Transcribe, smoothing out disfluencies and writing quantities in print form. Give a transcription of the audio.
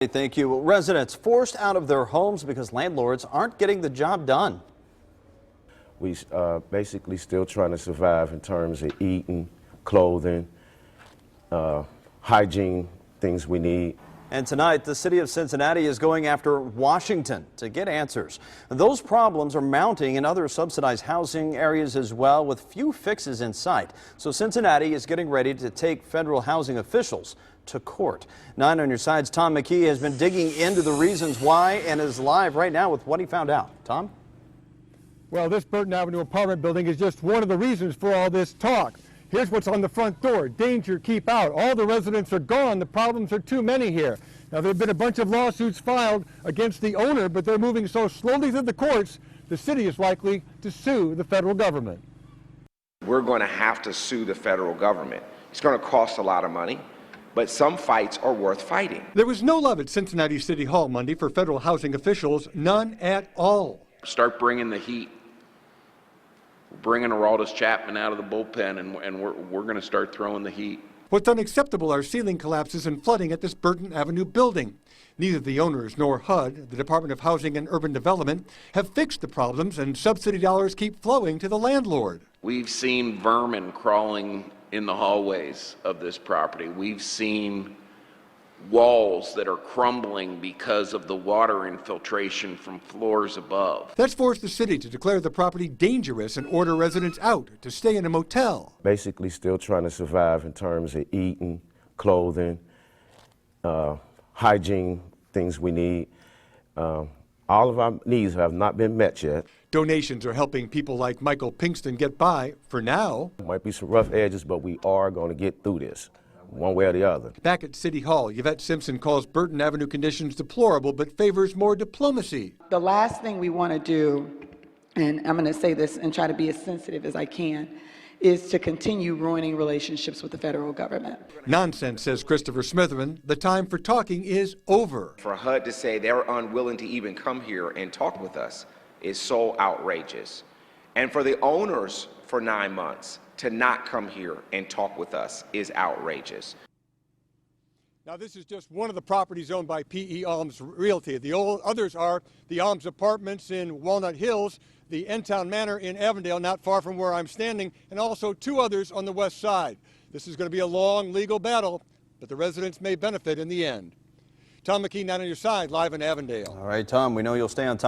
Thank you. Residents forced out of their homes because landlords aren't getting the job done. We basically still trying to survive in terms of eating, clothing, hygiene, things we need. And tonight, the city of Cincinnati is going after Washington to get answers. Those problems are mounting in other subsidized housing areas as well, with few fixes in sight. So Cincinnati is getting ready to take federal housing officials to court. 9 on your side's Tom McKee has been digging into the reasons why and is live right now with what he found out. Tom? Well, this Burton Avenue apartment building is just one of the reasons for all this talk. Here's what's on the front door. Danger, keep out. All the residents are gone. The problems are too many here. Now, there have been a bunch of lawsuits filed against the owner, but they're moving so slowly through the courts, the city is likely to sue the federal government. We're going to have to sue the federal government. It's going to cost a lot of money, but some fights are worth fighting. There was no love at Cincinnati City Hall Monday for federal housing officials, none at all. Start bringing the heat. Bringing Aroldis Chapman out of the bullpen, and we're going to start throwing the heat. What's unacceptable are ceiling collapses and flooding at this Burton Avenue building. Neither the owners nor HUD, the Department of Housing and Urban Development, have fixed the problems, and subsidy dollars keep flowing to the landlord. We've seen vermin crawling in the hallways of this property. We've seen walls that are crumbling because of the water infiltration from floors above. That's forced the city to declare the property dangerous and order residents out to stay in a motel. Basically still trying to survive in terms of eating, clothing, hygiene, things we need. All of our needs have not been met yet. Donations are helping people like Michael Pinkston get by for now. Might be some rough edges, but we are going to get through this, one way or the other. Back at City Hall, Yvette Simpson calls Burton Avenue conditions deplorable but favors more diplomacy. The last thing we want to do, and I'm going to say this and try to be as sensitive as I can, is to continue ruining relationships with the federal government. Nonsense, says Christopher Smitherman. The time for talking is over. For HUD to say they're unwilling to even come here and talk with us is so outrageous. And for the owners for 9 months to not come here and talk with us is outrageous. Now, this is just one of the properties owned by P.E. Alms Realty. The others are the Alms Apartments in Walnut Hills, the N-Town Manor in Avondale, not far from where I'm standing, and also 2 others on the west side. This is going to be a long legal battle, but the residents may benefit in the end. Tom McKee, 9 on your side, live in Avondale. All right, Tom, we know you'll stay on top.